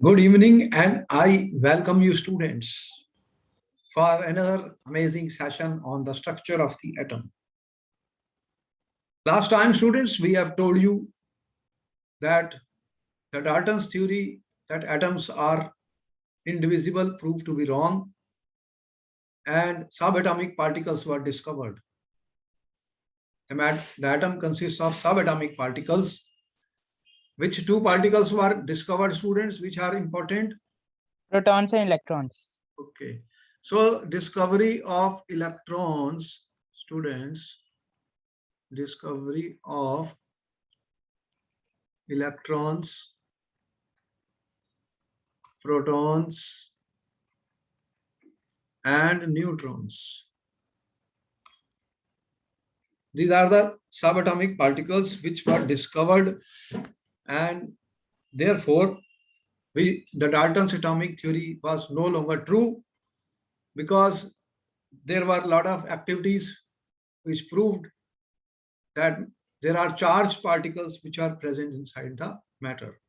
Good evening, and I welcome you, students, for another amazing session on the structure of the atom. Last time, students, we have told you that the Dalton's theory that atoms are indivisible proved to be wrong, and subatomic particles were discovered. The atom consists of subatomic particles. Which two particles were discovered, students, which are important? Protons and electrons. Okay. So discovery of electrons, students, discovery of electrons, protons, and neutrons. These are the subatomic particles which were discovered, and therefore the Dalton's atomic theory was no longer true, because there were a lot of activities which proved that there are charged particles which are present inside the matter.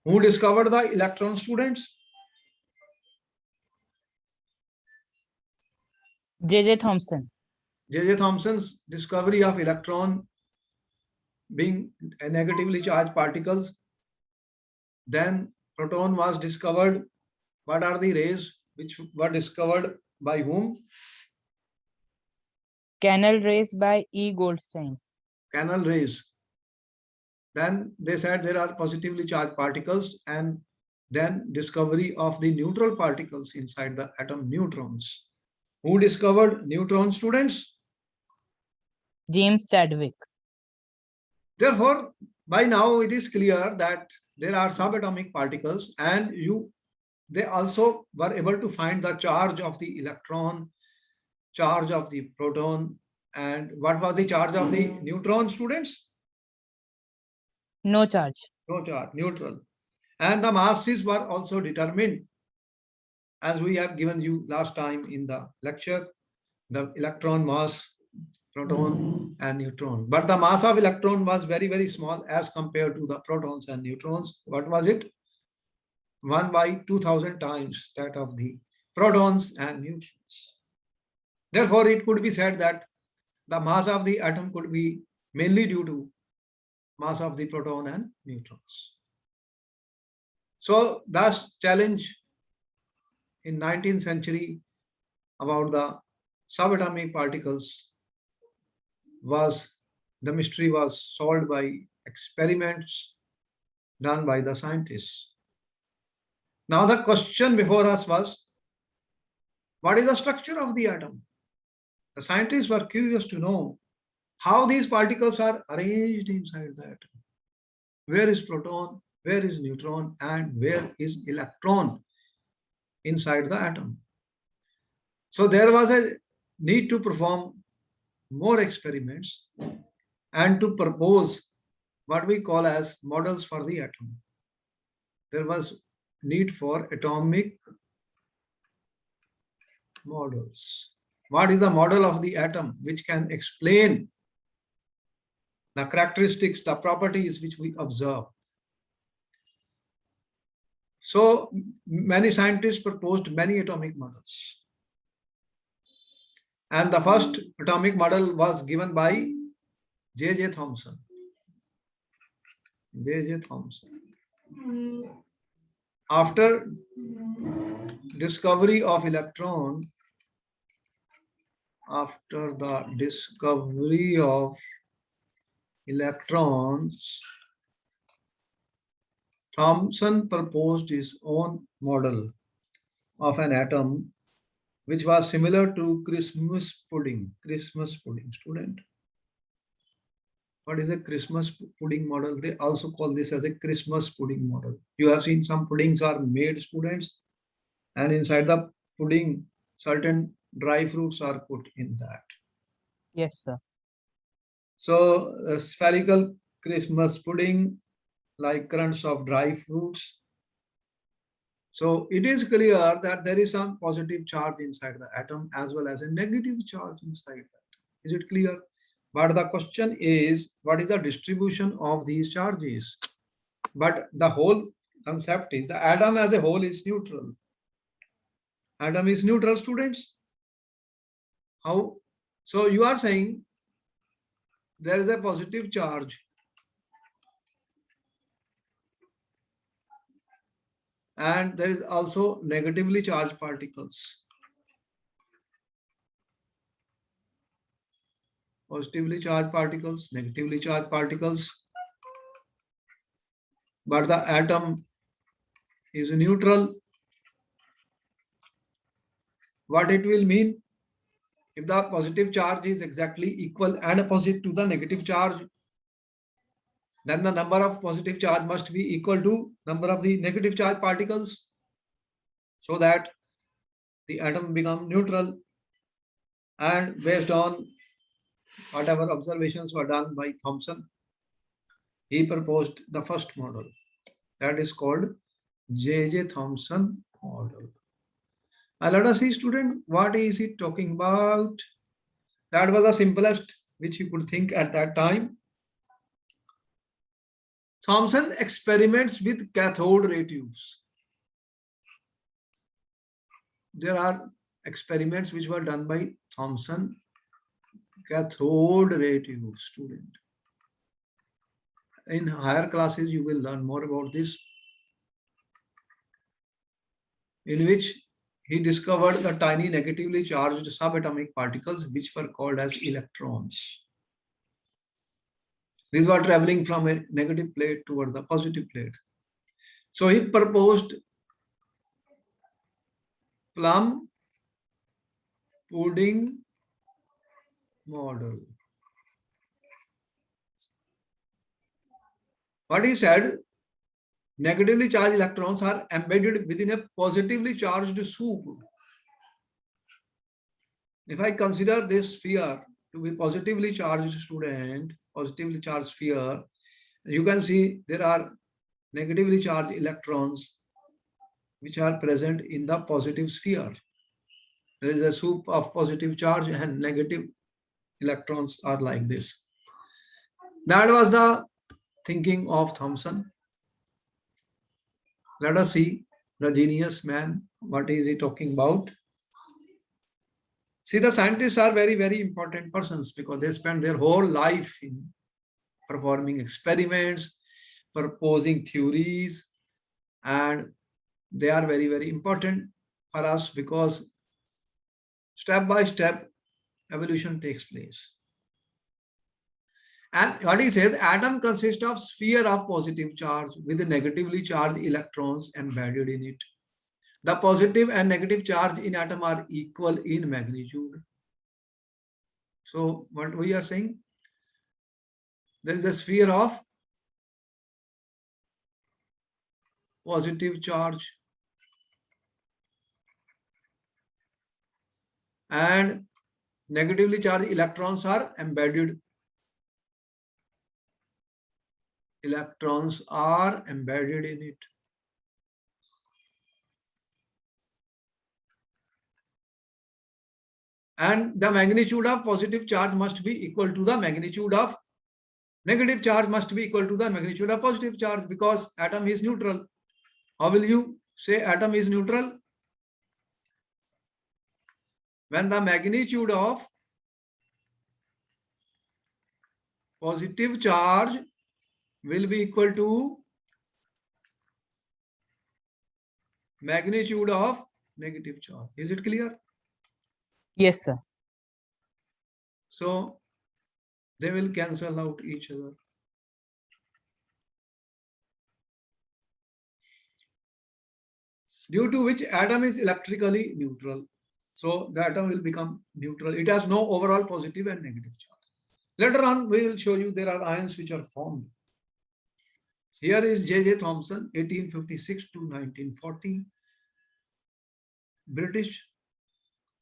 Who discovered the electron, students? J.J. Thomson. J.J. Thomson's discovery of electron being a negatively charged particles. Then proton was discovered. What are the rays which were discovered by whom? Canal rays by E. Goldstein. Canal rays. Then they said there are positively charged particles, and then discovery of the neutral particles inside the atom, neutrons. Who discovered neutron, students? James Chadwick. Therefore, by now it is clear that there are subatomic particles, and they also were able to find the charge of the electron, charge of the proton, and what was the charge of the neutron, students? No charge. No charge, neutral. And the masses were also determined, as we have given you last time in the lecture, the electron mass, proton and neutron. But the mass of electron was very, very small as compared to the protons and neutrons. What was it? 1 by 2000 times that of the protons and neutrons. Therefore, it could be said that the mass of the atom could be mainly due to mass of the proton and neutrons. So that's challenge in 19th century about the subatomic particles the mystery was solved by experiments done by the scientists. Now the question before us was, what is the structure of the atom? The scientists were curious to know how these particles are arranged inside the atom. Where is proton, where is neutron, and where is electron inside the atom? So there was a need to perform more experiments and to propose what we call as models for the atom. There was need for atomic models. What is the model of the atom which can explain the characteristics, the properties which we observe? So many scientists proposed many atomic models. And the first atomic model was given by J.J. Thomson. J.J. Thomson. After discovery of electron, after the discovery of electrons, Thomson proposed his own model of an atom which was similar to Christmas pudding. Christmas pudding, student. What is a Christmas pudding model? They also call this as a Christmas pudding model. You have seen some puddings are made, students, and inside the pudding, certain dry fruits are put in that. Yes, sir. So a spherical Christmas pudding, like currents of dry fruits. So it is clear that there is some positive charge inside the atom as well as a negative charge inside that. Is it clear? But the question is, what is the distribution of these charges? But the whole concept is the atom as a whole is neutral. Atom is neutral, students. How? So you are saying there is a positive charge and there is also negatively charged particles. Positively charged particles, negatively charged particles. But the atom is neutral. What it will mean? If the positive charge is exactly equal and opposite to the negative charge, then the number of positive charge must be equal to number of the negative charge particles, so that the atom become neutral. And based on whatever observations were done by Thomson, he proposed the first model that is called J.J. Thomson model. Now let us see, student, what is he talking about? That was the simplest which he could think at that time. Thomson experiments with cathode ray tubes. There are experiments which were done by Thomson, cathode ray tubes, student. In higher classes, you will learn more about this, in which he discovered the tiny negatively charged subatomic particles which were called as electrons. These were traveling from a negative plate toward the positive plate. So he proposed plum pudding model. What he said, negatively charged electrons are embedded within a positively charged soup. If I consider this sphere to be positively charged, student, positively charged sphere, you can see there are negatively charged electrons which are present in the positive sphere. There is a soup of positive charge and negative electrons are like this. That was the thinking of Thomson. Let us see the genius man. What is he talking about? See, the scientists are very, very important persons because they spend their whole life in performing experiments, proposing theories, and they are very, very important for us because step by step evolution takes place. And what he says, atom consists of sphere of positive charge with negatively charged electrons embedded in it. The positive and negative charge in atom are equal in magnitude. So what we are saying, there is a sphere of positive charge and negatively charged electrons are embedded. Electrons are embedded in it. And the magnitude of positive charge must be equal to the magnitude of negative charge must be equal to the magnitude of positive charge because atom is neutral. How will you say atom is neutral? When the magnitude of positive charge will be equal to magnitude of negative charge. Is it clear? Yes, sir. So they will cancel out each other. Due to which atom is electrically neutral. So the atom will become neutral. It has no overall positive and negative charge. Later on, we will show you there are ions which are formed. Here is J.J. Thomson, 1856 to 1940. British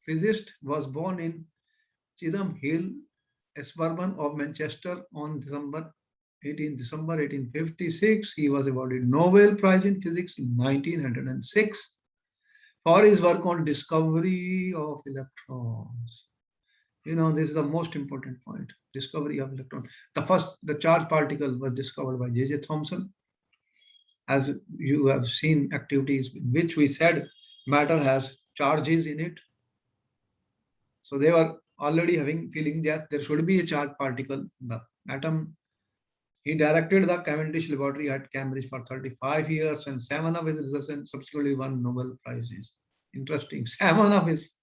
physicist, was born in Chidham Hill, a suburban of Manchester on December 1856. He was awarded Nobel Prize in Physics in 1906 for his work on discovery of electrons. You know, this is the most important point, discovery of electrons. The charged particle was discovered by J.J. Thomson. as you have seen activities in which we said matter has charges in it. So they were already having feeling that there should be a charged particle in the atom. He directed the Cavendish Laboratory at Cambridge for 35 years, and 7 of his research and subsequently won Nobel Prizes. Interesting. 7 of his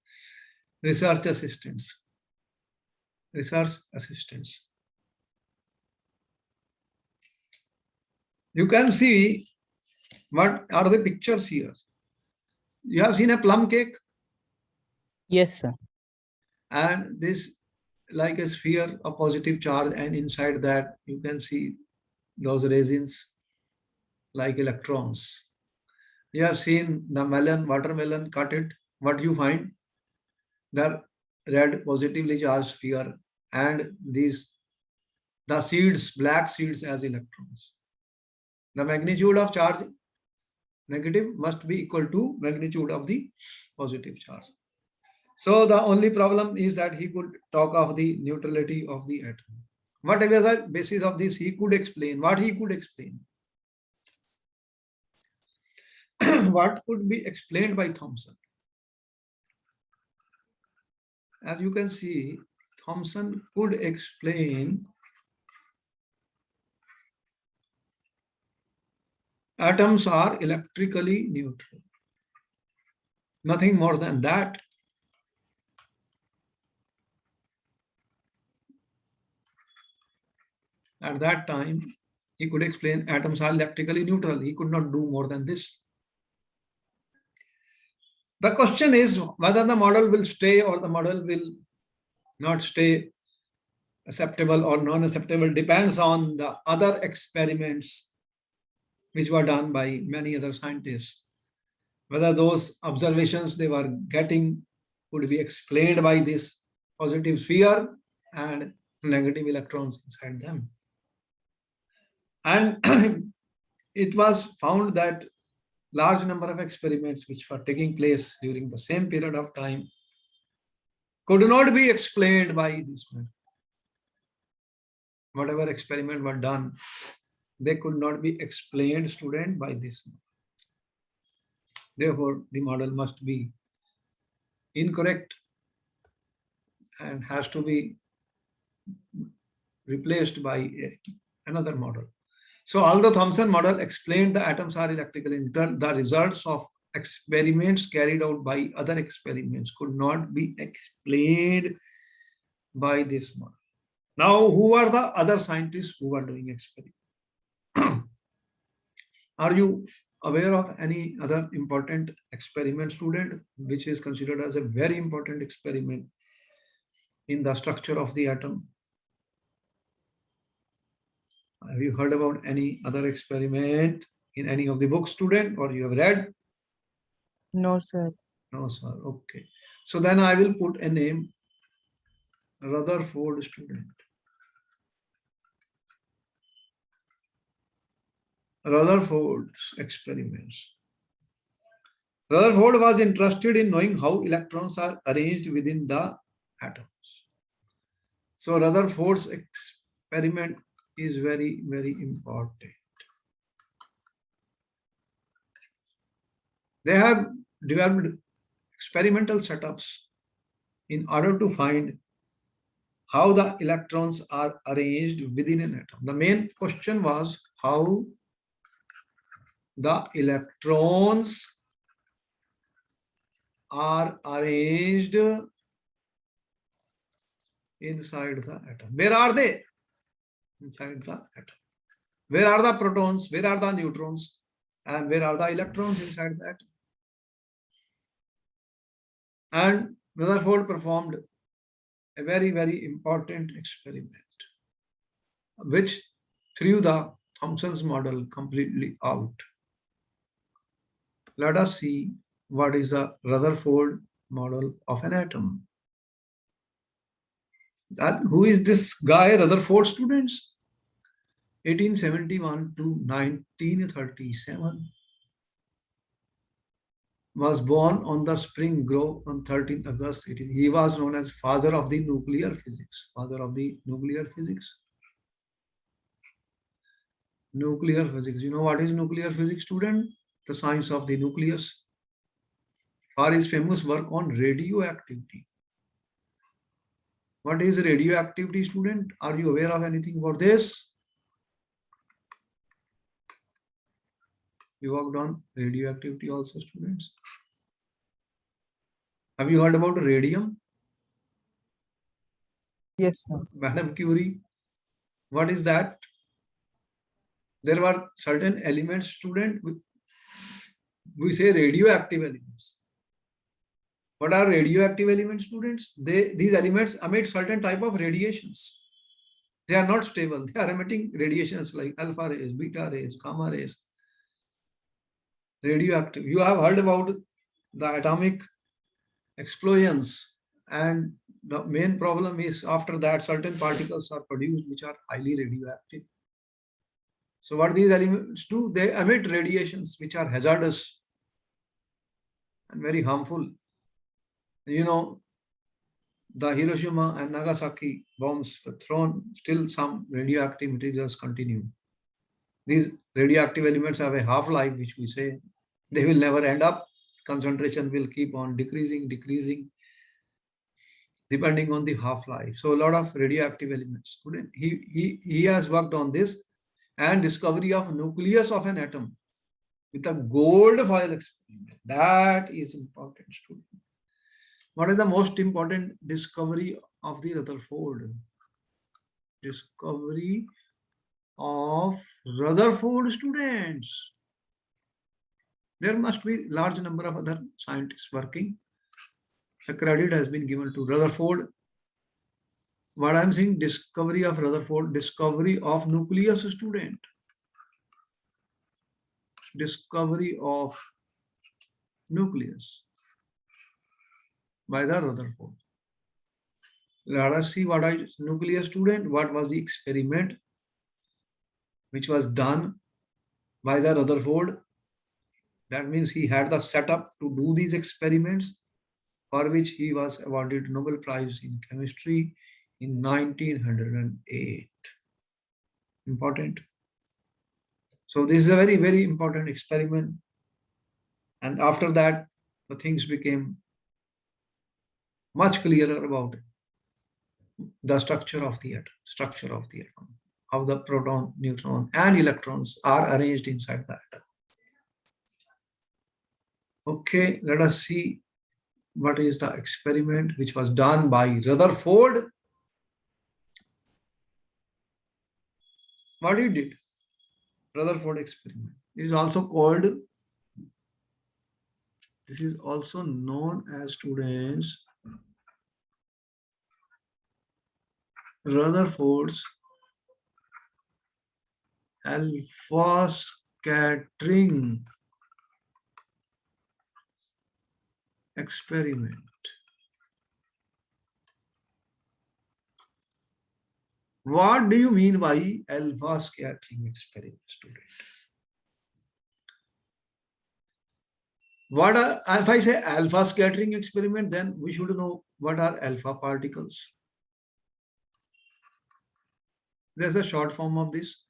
research assistants. You can see what are the pictures here. You have seen a plum cake, Yes, sir. and this like a sphere of positive charge, and inside that you can see those resins like electrons. You have seen the melon, watermelon, cut it. What you find? The red positively charged sphere, and the seeds, black seeds as electrons. The magnitude of charge negative must be equal to magnitude of the positive charge. So the only problem is that he could talk of the neutrality of the atom. Whatever the basis of this, he could explain. What he could explain? What could be explained by Thomson? As you can see, Thomson could explain atoms are electrically neutral. Nothing more than that. At that time, he could explain atoms are electrically neutral. He could not do more than this. The question is whether the model will stay or the model will not stay. Acceptable or non-acceptable depends on the other experiments which were done by many other scientists. Whether those observations they were getting could be explained by this positive sphere and negative electrons inside them. And it was found that large number of experiments which were taking place during the same period of time could not be explained by this method. Whatever experiment were done, they could not be explained, student, by this method. Therefore, the model must be incorrect and has to be replaced by another model. So although Thomson model explained the atoms are electrically neutral, the results of experiments carried out by other experiments could not be explained by this model. Now, who are the other scientists who are doing experiments? Are you aware of any other important experiment, student, which is considered as a very important experiment in the structure of the atom? Have you heard about any other experiment in any of the books, student, or you have read? No, sir. No, sir. Okay. So then I will put a name, Rutherford, student. Rutherford's experiments. Rutherford was interested in knowing how electrons are arranged within the atoms. So Rutherford's experiment is very, very important. They have developed experimental setups in order to find how the electrons are arranged within an atom. The main question was how the electrons are arranged inside the atom. Where are they? Inside the atom. Where are the protons? Where are the neutrons? And where are the electrons inside the atom? And Rutherford performed a very, very important experiment, which threw the Thomson's model completely out. Let us see what is the Rutherford model of an atom. Who is this guy, Rutherford, students? 1871 to 1937. Was born on the Spring Grove on 13th August. He was known as father of the nuclear physics. Father of the nuclear physics. Nuclear physics. You know what is nuclear physics, student? The science of the nucleus. For his famous work on radioactivity. What is radioactivity, student? Are you aware of anything about this? You worked on radioactivity also, students. Have you heard about radium? Yes, sir. Madam Curie, what is that? There were certain elements, student, we say radioactive elements. What are radioactive elements, students? These elements emit certain type of radiations. They are not stable. They are emitting radiations like alpha rays, beta rays, gamma rays. Radioactive. You have heard about the atomic explosions, and the main problem is after that certain particles are produced which are highly radioactive. So what these elements do? They emit radiations which are hazardous and very harmful. You know, the Hiroshima and Nagasaki bombs were thrown, still some radioactive materials continue. These radioactive elements have a half-life, which we say they will never end up. Concentration will keep on decreasing, depending on the half-life. So a lot of radioactive elements. He has worked on this and discovery of nucleus of an atom with a gold foil experiment. That is important, student. What is the most important discovery of the Rutherford? Discovery of Rutherford, students. There must be large number of other scientists working. The credit has been given to Rutherford. What I'm saying, discovery of Rutherford, discovery of nucleus, student. Discovery of nucleus by the Rutherford. Let us see what is nucleus, student. What was the experiment which was done by the Rutherford? That means he had the setup to do these experiments, for which he was awarded Nobel Prize in Chemistry in 1908. Important. So this is a very, very important experiment. And after that, the things became much clearer about it. The structure of the atom, how the proton, neutron, and electrons are arranged inside the atom. Okay, let us see what is the experiment which was done by Rutherford. What he did? Rutherford experiment is also called, this is also known as, students, Rutherford's alpha scattering experiment. What do you mean by alpha scattering experiment, student? If I say alpha scattering experiment, then we should know what are alpha particles. There's a short form of this.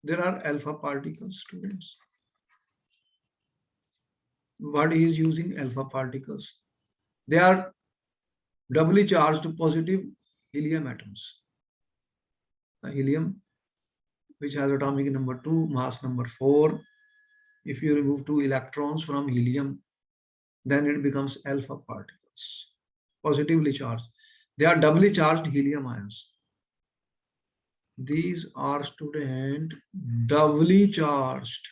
There are alpha particles, students. What is using alpha particles? They are doubly charged positive helium atoms. The helium, which has atomic number 2, mass number 4. If you remove 2 electrons from helium, then it becomes alpha particles, positively charged. They are doubly charged helium ions. These are, student, doubly charged.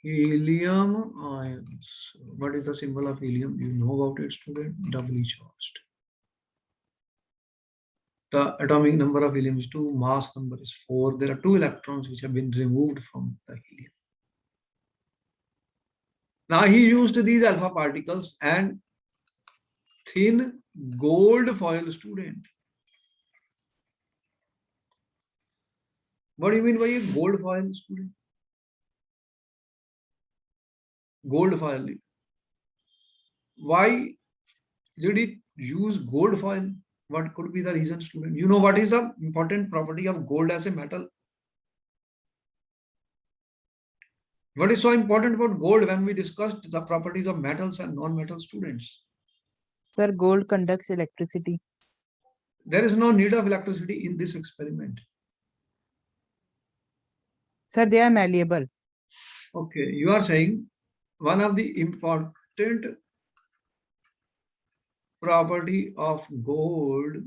Helium ions. What is the symbol of helium? You know about it, student. Doubly charged. The atomic number of helium is 2, mass number is 4. There are 2 electrons which have been removed from the helium. Now he used these alpha particles and thin gold foil, student. What do you mean by a gold foil, student? Gold foil. Why did it use gold foil? What could be the reason, student? You know what is the important property of gold as a metal? What is so important about gold when we discussed the properties of metals and non-metal, students? Sir, gold conducts electricity. There is no need of electricity in this experiment. Sir, they are malleable. Okay, you are saying one of the important property of gold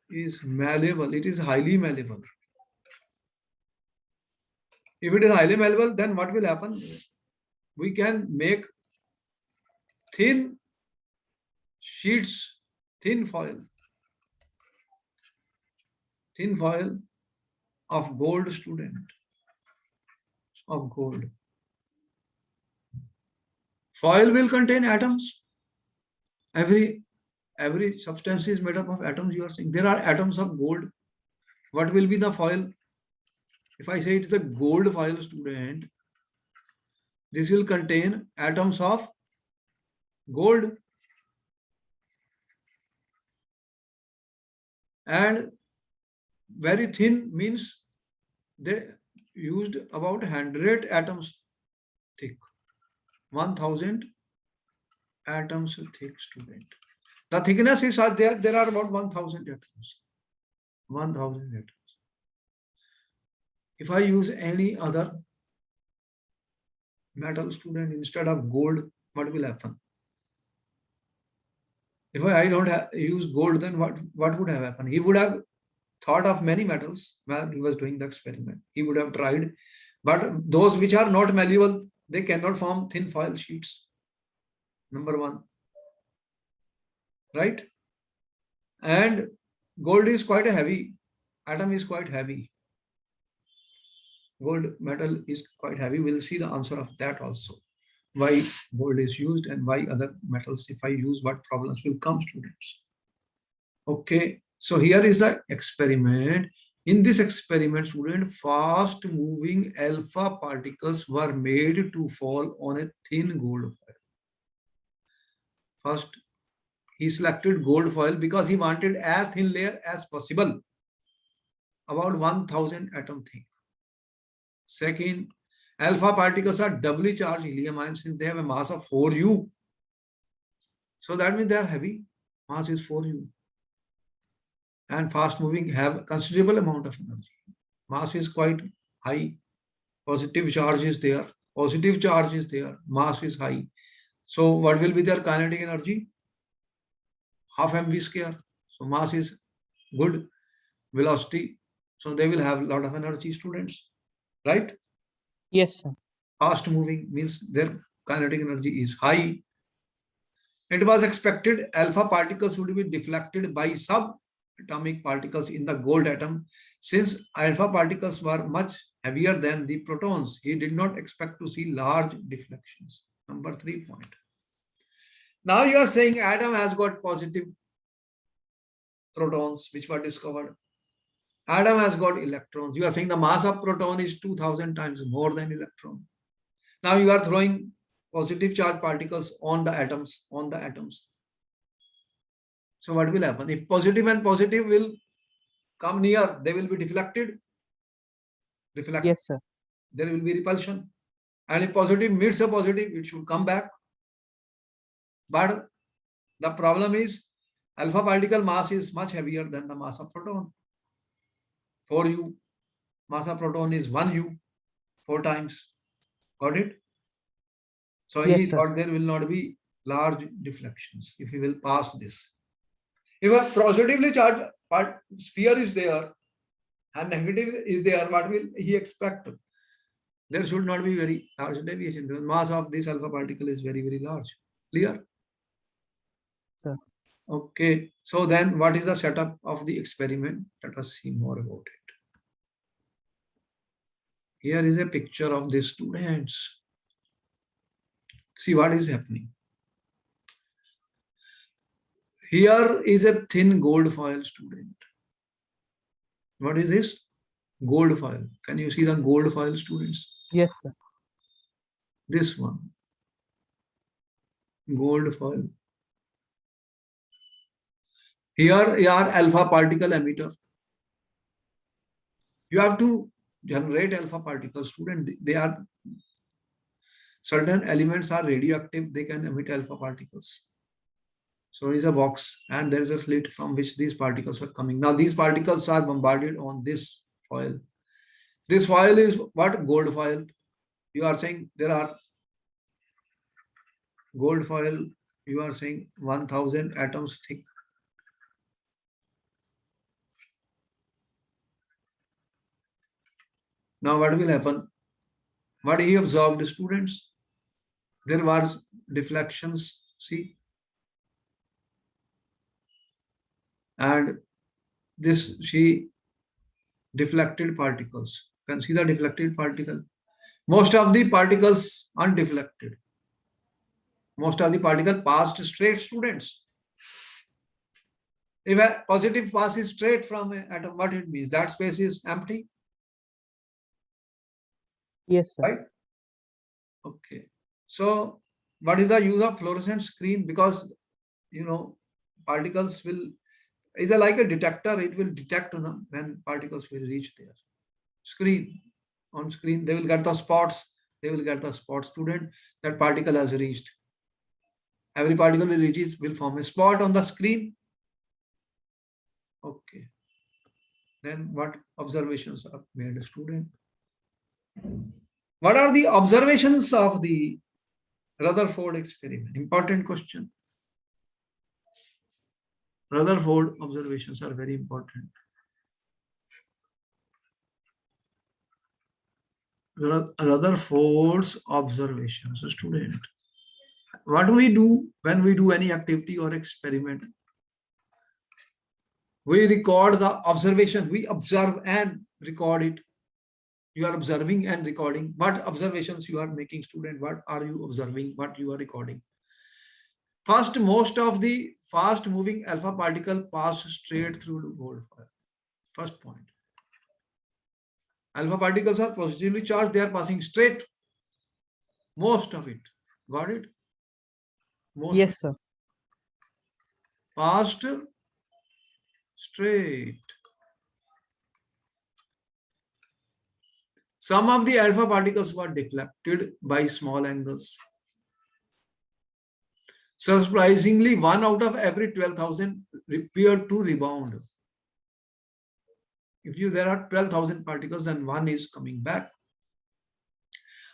is malleable. It is highly malleable. If it is highly malleable, then what will happen? We can make thin sheets, thin foil of gold, student, of gold. Foil will contain atoms. Every substance is made up of atoms. You are saying there are atoms of gold. What will be the foil? If I say it is a gold foil, student, this will contain atoms of gold. And very thin means they used about 100 atoms thick, 1000 atoms thick, student. The thickness is there are about 1000 atoms. 1000 atoms. If I use any other metal, student, instead of gold, what will happen? If I don't use gold, then what would have happened? He would have thought of many metals while he was doing the experiment. He would have tried, but those which are not malleable, they cannot form thin foil sheets. Number one, right? And gold is quite a heavy, atom is quite heavy. Gold metal is quite heavy. We'll see the answer of that also. Why gold is used and why other metals, if I use, what problems will come, students. Okay, so here is the experiment. In this experiment, student, fast moving alpha particles were made to fall on a thin gold foil. First, he selected gold foil because he wanted as thin layer as possible, about 1000 atom thick. Second, alpha particles are doubly charged helium ions since they have a mass of 4u. So that means they are heavy. Mass is 4u. And fast moving have considerable amount of energy. Mass is quite high. Positive charge is there. Positive charge is there. Mass is high. So what will be their kinetic energy? Half mv square. So mass is good. Velocity. So they will have a lot of energy, students. Right? Yes, sir. Fast moving means their kinetic energy is high. It was expected alpha particles would be deflected by subatomic particles in the gold atom. Since alpha particles were much heavier than the protons, he did not expect to see large deflections. Number 3 point. Now you are saying atom has got positive protons which were discovered. Atom has got electrons. You are saying the mass of proton is 2000 times more than electron. Now you are throwing positive charge particles on the atoms, So what will happen? If positive and positive will come near, they will be deflected. Yes, sir. There will be repulsion. And if positive meets a positive, it should come back. But the problem is alpha particle mass is much heavier than the mass of proton. 4u. Mass of proton is 1u, 4 times. Got it? So Yes, he sir. thought there will not be large deflections if he will pass this. If a positively charged sphere is there and negative is there, what will he expect? There should not be very large deviation. The mass of this alpha particle is very, very large. Clear? Sir. Okay. So then what is the setup of the experiment? Let us see more about it. Here is a picture of the students. See what is happening. Here is a thin gold foil, student. What is this? Gold foil. Can you see the gold foil, students? Yes, sir. This one. Gold foil. Here you are alpha particle emitter. You have to generate alpha particles, student. They are certain elements are radioactive, they can emit alpha particles. So it is a box and there is a slit from which these particles are coming. Now these particles are bombarded on this foil. This foil is what? Gold foil. You are saying there are gold foil, you are saying 1000 atoms thick. Now what will happen? What he observed, students? There was deflections, see, and this she deflected particles. You can see the deflected particle. Most of the particles undeflected. Most of the particle passed straight, students. If a positive passes straight from an atom, what it means? That space is empty, Yes, sir. right? Okay. So what is the use of fluorescent screen? Because particles will is like a detector. It will detect when particles will reach there. Screen, on screen they will get the spots. They will get the spot, student, that particle has reached. Every particle will reach will form a spot on the screen. Okay. Then what observations are made, student? What are the observations of the Rutherford experiment? Important question. Rutherford observations are very important. Rutherford's observations, student. What do we do when we do any activity or experiment? We record the observation. We observe and record it. You are observing and recording. What observations you are making, student? What are you observing? What you are recording? First, most of the fast moving alpha particle pass straight through the gold foil. First point. Alpha particles are positively charged. They are passing straight. Most of it. Got it? Most Yes, sir. passed straight. Some of the alpha particles were deflected by small angles. Surprisingly, 1 out of every 12,000 appeared to rebound. If there are 12,000 particles, then 1 is coming back.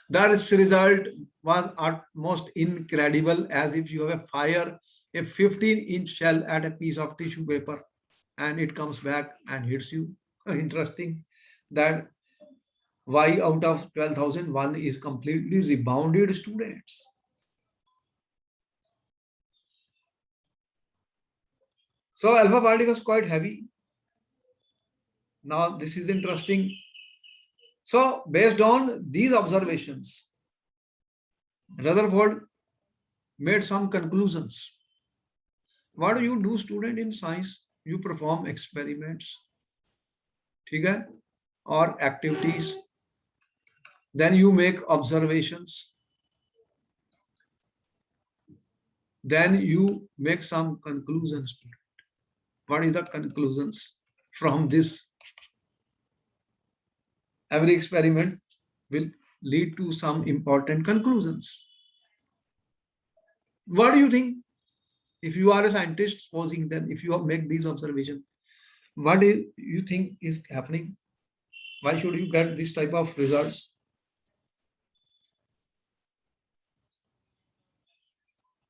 This result was at most incredible, as if you have a 15-inch shell at a piece of tissue paper and it comes back and hits you. Interesting that why out of 12,000, 1 is completely rebounded, students. So alpha particle is quite heavy. Now this is interesting. So based on these observations, Rutherford made some conclusions. What do you do, student, in science? You perform experiments, okay, or activities. Then you make observations. Then you make some conclusions. What is the conclusions from this? Every experiment will lead to some important conclusions. What do you think? If you are a scientist, supposing then if you make these observations, what do you think is happening? Why should you get this type of results?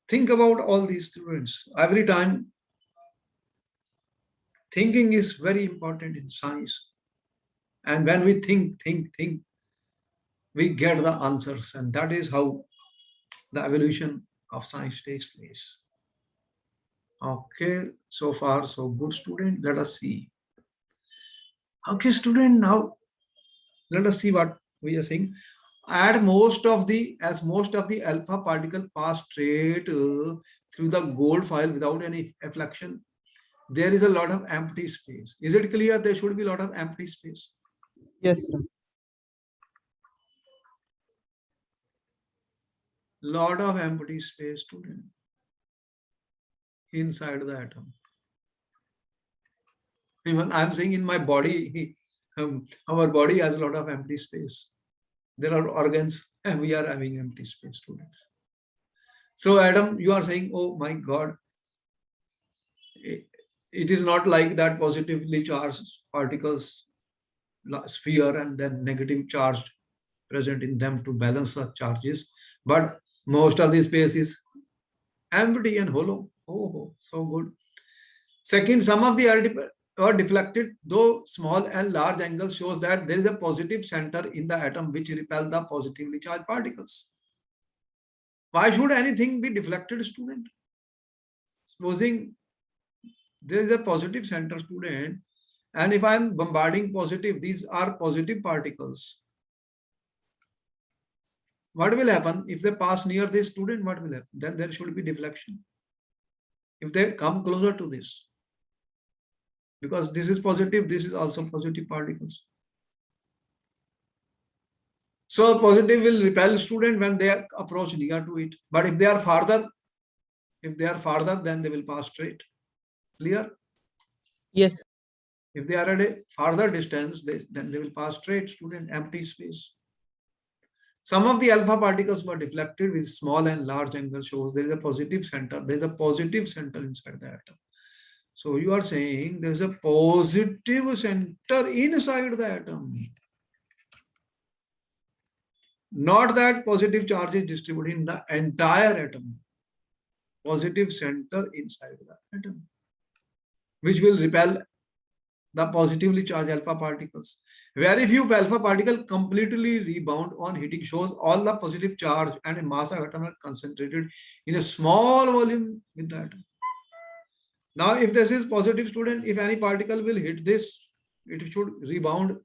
Think about all these students. Every time, thinking is very important in science. And when we think, we get the answers. And that is how the evolution of science takes place. Okay, so far so good, student. Let us see. Okay, student, now let us see what we are saying. As most of the alpha particle pass straight through the gold foil without any reflection, there is a lot of empty space. Is it clear? There should be a lot of empty space. Yes, sir. Lot of empty space, student, inside the atom. Even I'm saying in my body, our body has a lot of empty space. There are organs and we are having empty space, students. So Adam, you are saying, oh my God, it is not like that positively charged particles sphere and then negative charged present in them to balance the charges, but most of the space is empty and hollow. Oh, so good. Second, some of the are deflected, though small and large angle shows that there is a positive center in the atom which repel the positively charged particles. Why should anything be deflected, student? Supposing there is a positive center, student, and if I am bombarding positive, these are positive particles. What will happen if they pass near this student? What will happen? Then there should be deflection. If they come closer to this, because this is positive, this is also positive particles. So positive will repel student when they approach near to it. But if they are farther, then they will pass straight. Clear? Yes. If they are at a farther distance, then they will pass straight, student, empty space. Some of the alpha particles were deflected with small and large angle shows there is a positive center. There is a positive center inside the atom. So you are saying there is a positive center inside the atom. Not that positive charge is distributed in the entire atom. Positive center inside the atom, which will repel the positively charged alpha particles. Very few alpha particles completely rebound on hitting, shows all the positive charge and a mass of atom are concentrated in a small volume with the atom. Now, if this is positive, student, if any particle will hit this, it should rebound.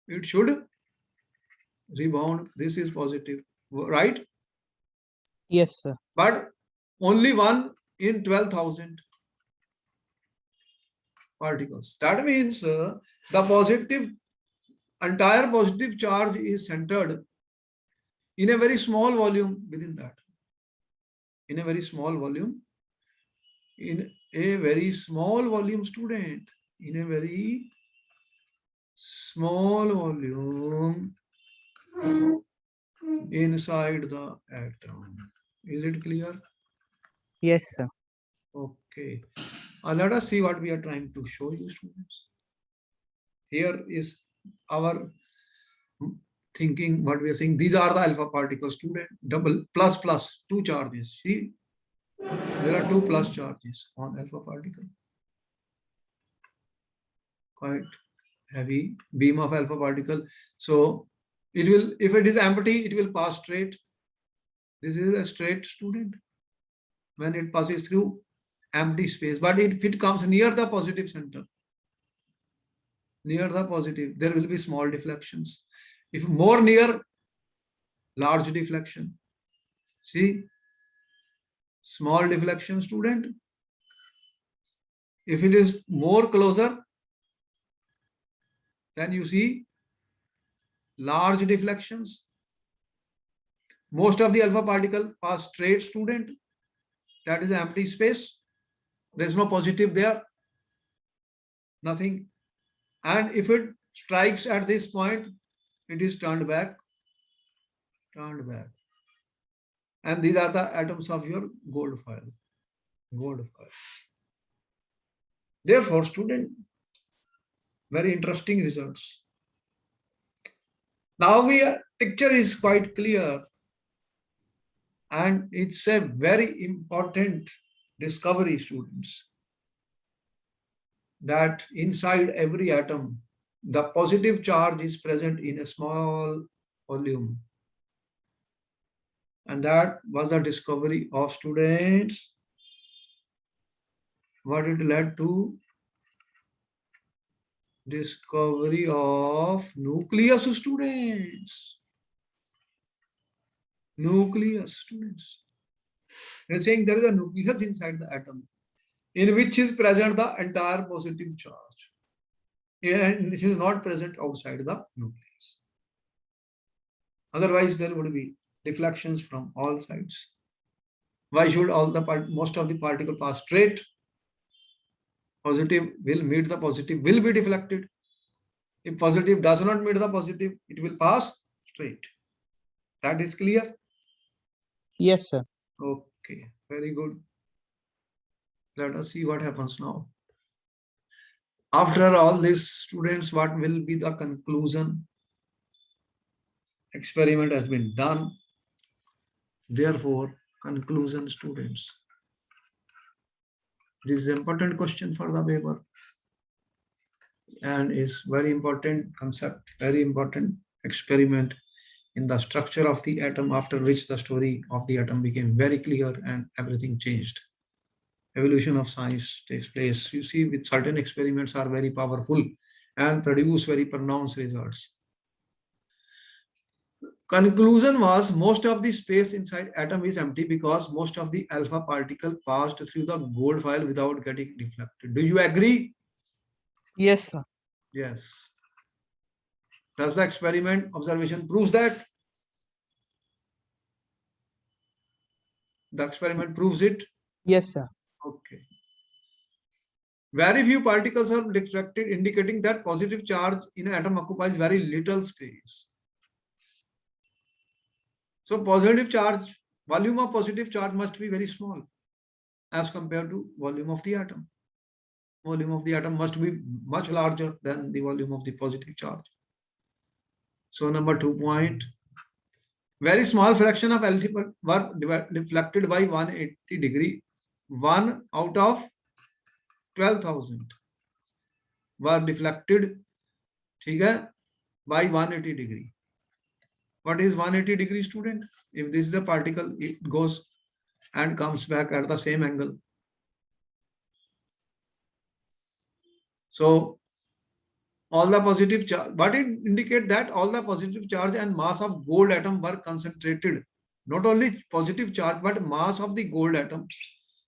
It should rebound. This is positive, right? Yes, sir. But only 1 in 12,000 particles. That means the entire positive charge is centered in a very small volume within that. In a very small volume. In a very small volume, student. In a very small volume inside the atom. Is it clear? Yes, sir. Okay. Let us see what we are trying to show you, students. Here is our thinking, what we are saying. These are the alpha particles, student. Double plus plus, 2 charges. See, there are 2 plus charges on alpha particle. Quite heavy beam of alpha particle. So it will, if it is empty, it will pass straight. This is a straight, student. When it passes through empty space, but if it comes near the positive center, near the positive, there will be small deflections. If more near, large deflection. See, small deflection, student. If it is more closer, then you see large deflections. Most of the alpha particle pass straight, student. That is empty space. There is no positive there. Nothing. And if it strikes at this point, it is turned back. Turned back. And these are the atoms of your gold foil. Gold foil. Therefore, student, very interesting results. Now picture is quite clear. And it's a very important discovery, students, that inside every atom, the positive charge is present in a small volume. And that was the discovery of students. What it led to? Discovery of nucleus, students. Nucleus, students. They're saying there is a nucleus inside the atom in which is present the entire positive charge. And it is not present outside the nucleus. Otherwise, there would be deflections from all sides. Why should most of the particle pass straight? Positive will meet the positive, will be deflected. If positive does not meet the positive, it will pass straight. That is clear? Yes, sir. Okay, very good. Let us see what happens now. After all this, students, what will be the conclusion? Experiment has been done. Therefore, conclusion, students. This is an important question for the paper and is very important concept, very important experiment in the structure of the atom, after which the story of the atom became very clear and everything changed. Evolution of science takes place. You see, with certain experiments are very powerful and produce very pronounced results. Conclusion was most of the space inside atom is empty because most of the alpha particle passed through the gold foil without getting reflected. Do you agree? Yes, sir. Yes. Does the experiment observation proves that? The experiment proves it? Yes, sir. Okay. Very few particles are reflected, indicating that positive charge in an atom occupies very little space. So positive charge, volume of positive charge must be very small as compared to volume of the atom. Volume of the atom must be much larger than the volume of the positive charge. So number 2 point, very small fraction of LT were reflected by 180 degree. 1 out of 12,000 were deflected, ठीक है, by 180 degree. What is 180 degree, student? If this is the particle, it goes and comes back at the same angle. So all the positive charge, but it indicate that all the positive charge and mass of gold atom were concentrated. Not only positive charge, but mass of the gold atom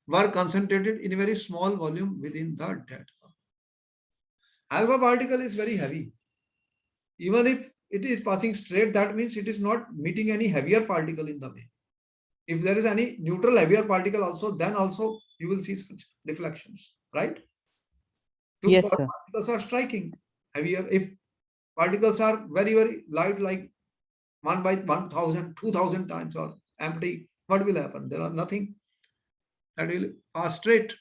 were concentrated in a very small volume within the data. Alpha particle is very heavy. Even if it is passing straight, that means it is not meeting any heavier particle in the way. If there is any neutral heavier particle also, then also you will see such deflections, right? Two Yes, sir. particles are striking heavier. If particles are very, very light, like 1 by 1,000, 2,000 times or empty, what will happen? There are nothing that will pass straight.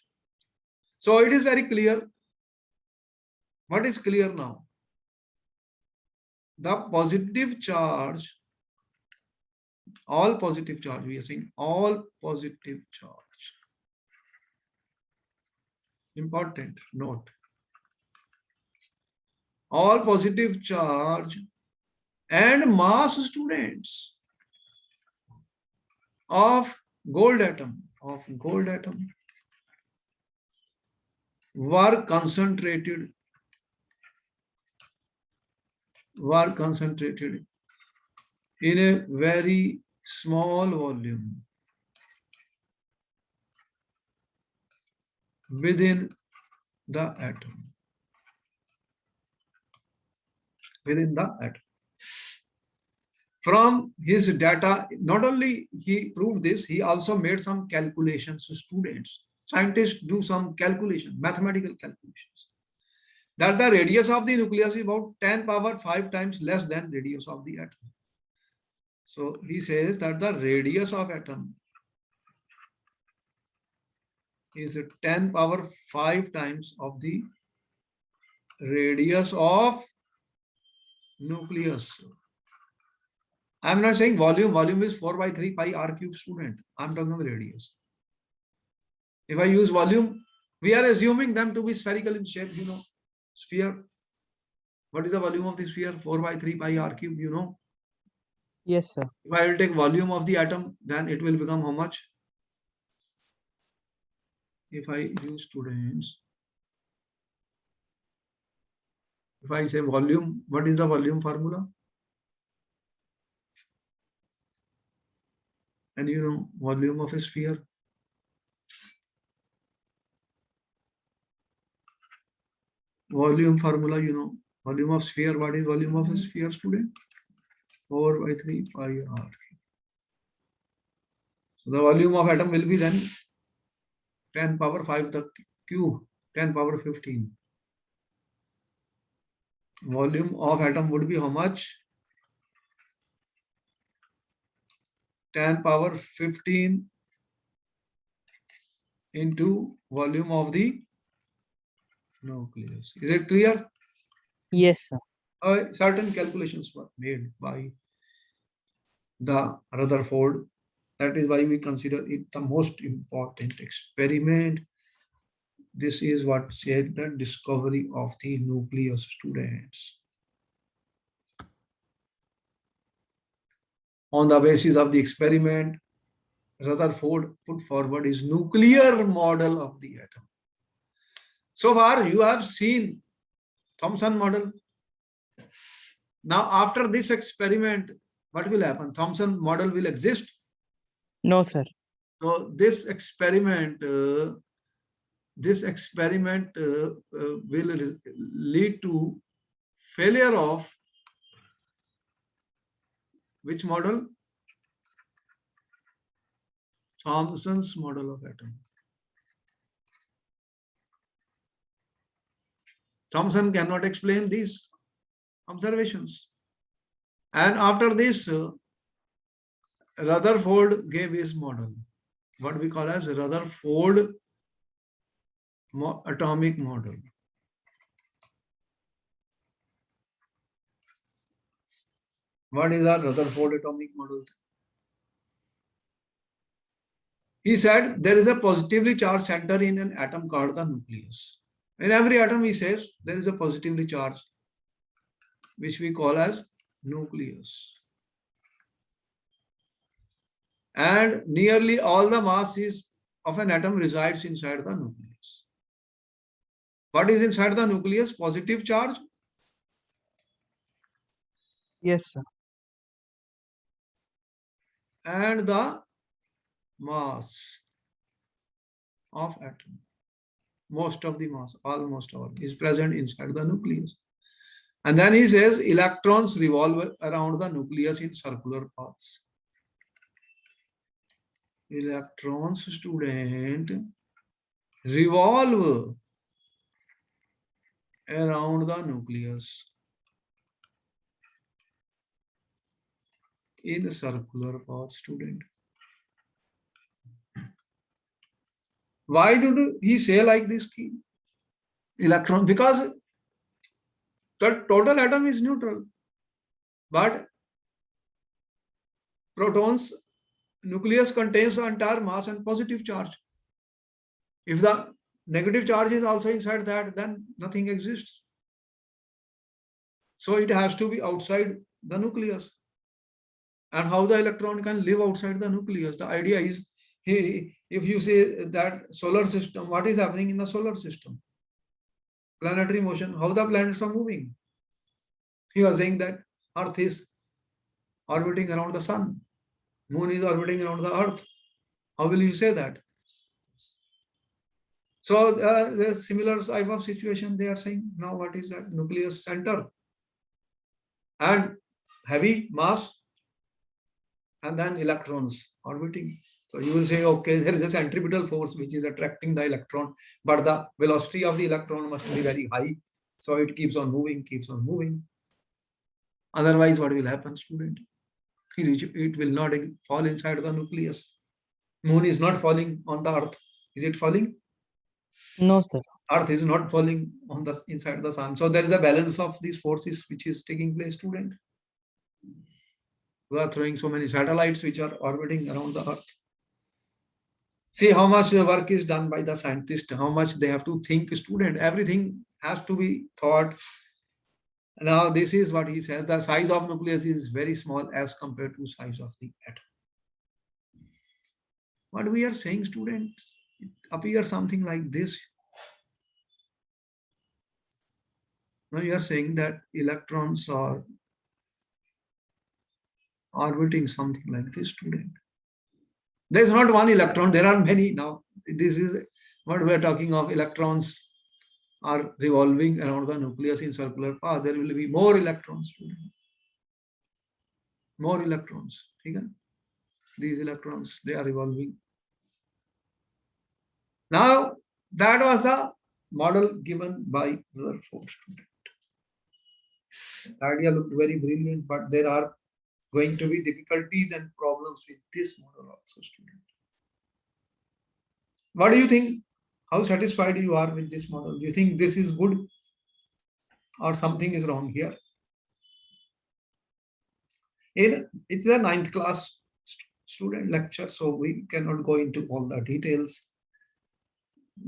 So it is very clear. What is clear now? The positive charge, all positive charge, we are saying all positive charge. Important note. All positive charge and mass, students, of gold atom were concentrated in a very small volume within the atom. From his data, not only he proved this, he also made some calculations. Students, scientists do some calculation, mathematical calculations, that the radius of the nucleus is about 10 power 5 times less than radius of the atom. So he says that the radius of atom is 10 power 5 times of the radius of nucleus. I'm not saying volume. Volume is 4 by 3 pi r cube, student. I'm talking about radius. If I use volume, we are assuming them to be spherical in shape, sphere. What is the volume of the sphere? 4 by 3 pi r cube, Yes, sir. If I will take volume of the atom, then it will become how much? If I use, students, if I say volume, what is the volume formula? And volume of a sphere. Volume formula, volume of sphere. What is volume of a sphere, student? 4 by 3 pi r. So the volume of atom will be then 10 power 5 the cube 10 power 15. Volume of atom would be how much? 10 power 15 into volume of the nucleus. Is it clear? Yes, sir. Certain calculations were made by the Rutherford. That is why we consider it the most important experiment. This is what said the discovery of the nucleus, students. On the basis of the experiment, Rutherford put forward his nuclear model of the atom. So far, you have seen Thomson model. Now, after this experiment, what will happen? Thomson model will exist. No, sir. So this experiment will lead to failure of which model? Thomson's model of atom. Thomson cannot explain these observations. And after this, Rutherford gave his model, what we call as Rutherford atomic model. What is our Rutherford atomic model? He said there is a positively charged center in an atom called the nucleus. In every atom, he says, there is a positively charged, which we call as nucleus. And nearly all the mass of an atom resides inside the nucleus. What is inside the nucleus? Positive charge. Yes, sir. And the mass of atom. Most of the mass, almost all, is present inside the nucleus. And then he says electrons revolve around the nucleus in circular paths. Electrons, student, revolve around the nucleus in circular path, student. Why did he say like this? Electron, because the total atom is neutral, but protons, nucleus contains the entire mass and positive charge. If the negative charge is also inside that, then nothing exists. So it has to be outside the nucleus. And how the electron can live outside the nucleus? The idea is, if you say that solar system, what is happening in the solar system? Planetary motion, how the planets are moving. He was saying that Earth is orbiting around the sun, Moon is orbiting around the Earth. How will you say that? So the similar type of situation they are saying. Now what is that? Nucleus center and heavy mass, and then electrons orbiting. So you will say, okay, there is a centripetal force which is attracting the electron, but the velocity of the electron must be very high. So it keeps on moving, keeps on moving. Otherwise, what will happen, student? It will not fall inside the nucleus. Moon is not falling on the Earth. Is it falling? No, sir. Earth is not falling on the inside the sun. So there is a balance of these forces which is taking place, student. We are throwing so many satellites which are orbiting around the Earth. See how much work is done by the scientists, how much they have to think, student. Everything has to be thought. Now this is what he says, the size of nucleus is very small as compared to size of the atom. What we are saying, students, it appears something like this. Now you are saying that electrons are orbiting something like this, student. There is not one electron, there are many now. This is what we are talking of. Electrons are revolving around the nucleus in circular path. There will be more electrons, student. More electrons. Okay? These electrons, they are revolving. Now, that was the model given by Rutherford student. The idea looked very brilliant, but there are going to be difficulties and problems with this model also, student. What do you think? How satisfied you are with this model? Do you think this is good or something is wrong here? It's a 9th class student lecture, so we cannot go into all the details.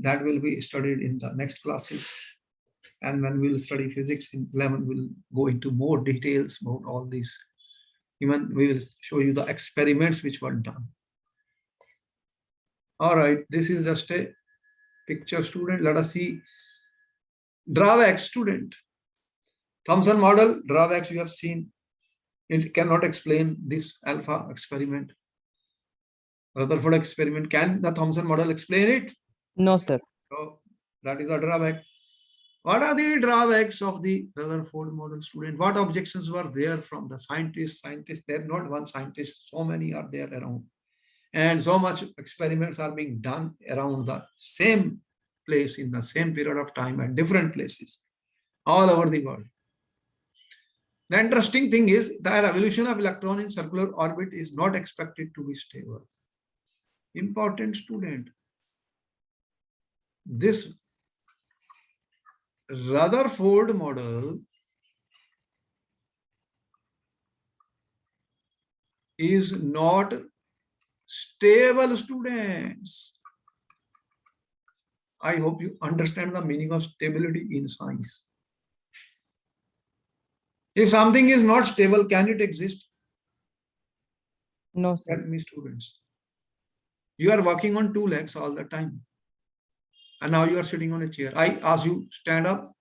That will be studied in the next classes. And when we'll study physics in 11, we'll go into more details about all these. Even we will show you the experiments which were done. All right, this is just a picture, student. Let us see drawbacks, student. Thomson model, drawbacks you have seen. It cannot explain this alpha experiment. Rutherford experiment. Can the Thomson model explain it? No, sir. So that is a drawback. What are the drawbacks of the Rutherford model, student? What objections were there from the scientists? They're not one scientist, so many are there around. And so much experiments are being done around the same place in the same period of time at different places all over the world. The interesting thing is the revolution of electron in circular orbit is not expected to be stable. Important, student. This Rutherford model is not stable, students. I hope you understand the meaning of stability in science. If something is not stable, can it exist? No, sir. Tell me, students. You are walking on 2 legs all the time. And now you are sitting on a chair. I ask you, stand up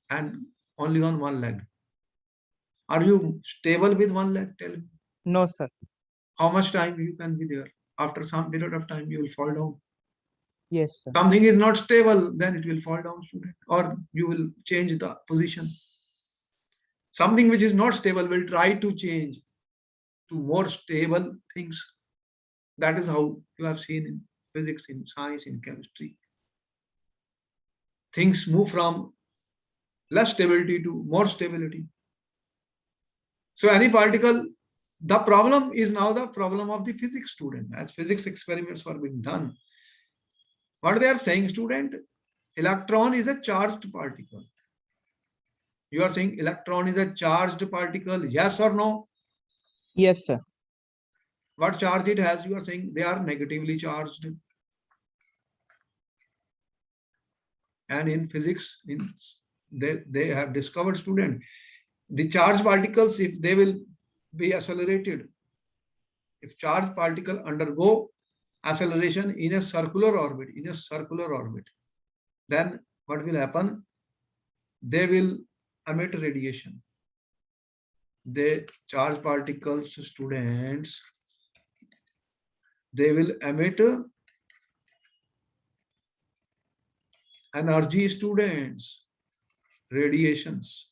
and only on 1 leg. Are you stable with 1 leg? Tell me. No, sir. How much time you can be there? After some period of time, you will fall down. Yes, sir. Something is not stable, then it will fall down, student, or you will change the position. Something which is not stable will try to change to more stable things. That is how you have seen in physics, in science, in chemistry. Things move from less stability to more stability. So any particle, the problem is now the problem of the physics student. As physics experiments were being done, what they are saying, student, electron is a charged particle. You are saying electron is a charged particle, yes or no? Yes, sir. What charge it has? You are saying they are negatively charged. And in physics, they have discovered, student, the charged particles, if they will be accelerated, if charged particle undergo acceleration in a circular orbit, then what will happen? They will emit radiation. The charged particles, students, they will emit energy, students, radiations,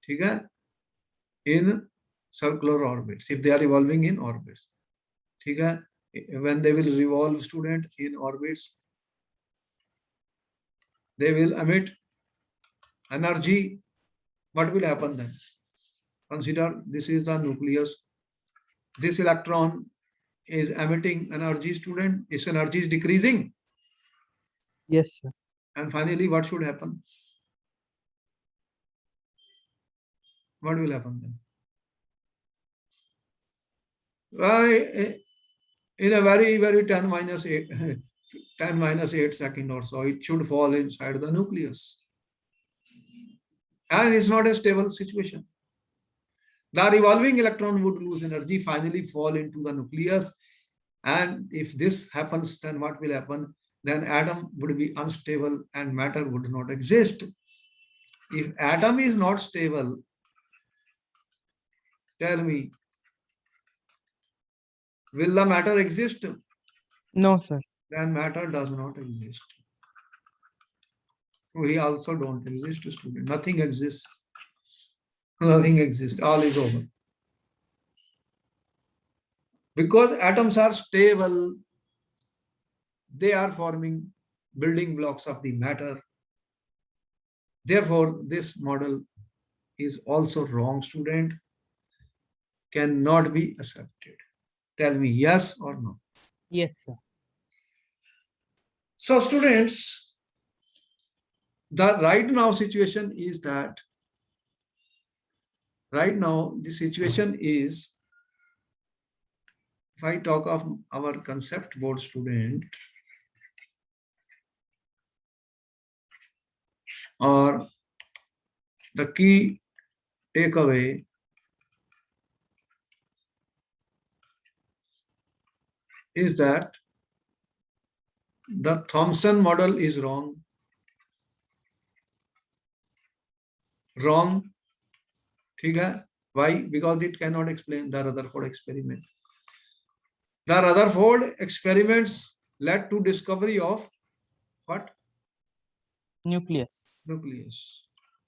okay, in circular orbits, if they are evolving in orbits, okay. When they will revolve, student, in orbits, they will emit energy. What will happen then? Consider this is the nucleus. This electron is emitting energy, student. Its energy is decreasing. Yes, sir. And finally, what should happen? What will happen then? In a very 10 minus 8 second or so, it should fall inside the nucleus. And it's not a stable situation. The revolving electron would lose energy, finally fall into the nucleus. And if this happens, then what will happen? Then atom would be unstable and matter would not exist. If atom is not stable, tell me, will the matter exist? No, sir. Then matter does not exist. We also don't exist, student. Nothing exists. Nothing exists. All is over. Because atoms are stable. They are forming building blocks of the matter. Therefore, this model is also wrong, student, cannot be accepted. Tell me yes or no. Yes, sir. So students, the right now situation is that right now the situation is, if I talk of our concept board student, or the key takeaway is that the Thomson model is wrong. Wrong. ठीक है? Why? Because it cannot explain the Rutherford experiment. The Rutherford experiments led to discovery of what? Nucleus. Nucleus.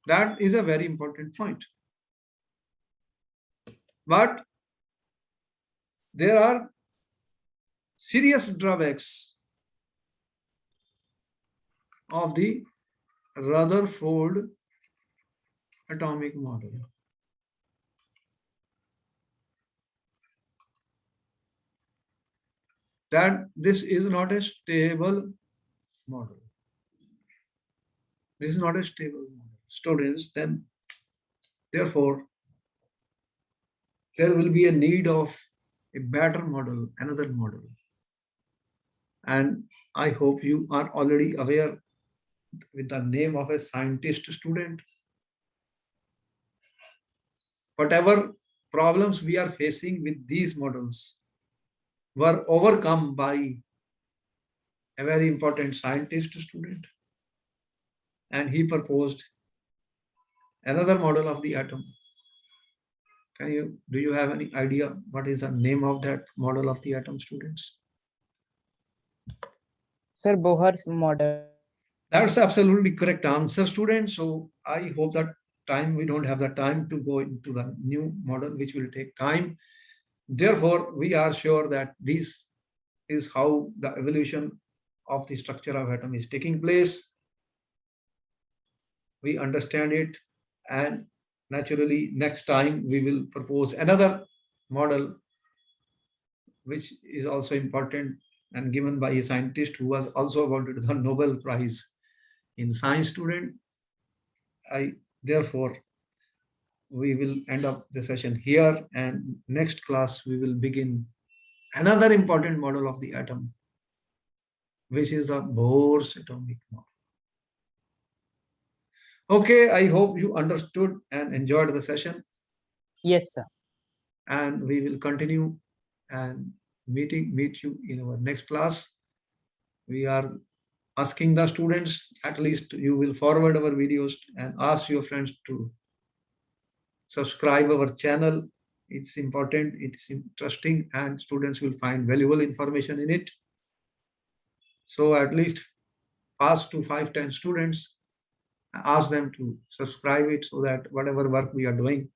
That is a very important point. But there are serious drawbacks of the Rutherford atomic model. That this is not a stable model. This is not a stable model. Students, then therefore there will be a need of a better model, another model. And I hope you are already aware with the name of a scientist, student. Whatever problems we are facing with these models were overcome by a very important scientist, student. And he proposed another model of the atom. Do you have any idea what is the name of that model of the atom, students? Sir, Bohr's model. That's absolutely correct answer, students. So I hope that we don't have the time to go into the new model, which will take time. Therefore, we are sure that this is how the evolution of the structure of atom is taking place. We understand it, and naturally next time we will propose another model which is also important and given by a scientist who was also awarded the Nobel Prize in Science, student. Therefore, we will end up the session here, and next class we will begin another important model of the atom, which is the Bohr's atomic model. Okay, I hope you understood and enjoyed the session. Yes, sir. And we will continue and meet you in our next class. We are asking the students, at least you will forward our videos and ask your friends to subscribe our channel. It's important, it's interesting, and students will find valuable information in it. So at least pass to 5-10 students, ask them to subscribe it, so that whatever work we are doing,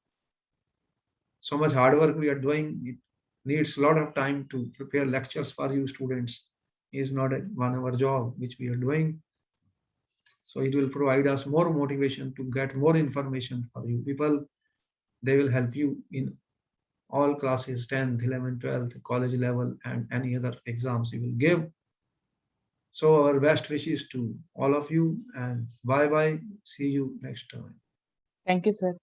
so much hard work we are doing, it needs a lot of time to prepare lectures for you students. It's not a 1 hour job which we are doing. So it will provide us more motivation to get more information for you people. They will help you in all classes, 10th, 11th, 12th, college level, and any other exams you will give. So our best wishes to all of you, and bye-bye. See you next time. Thank you, sir.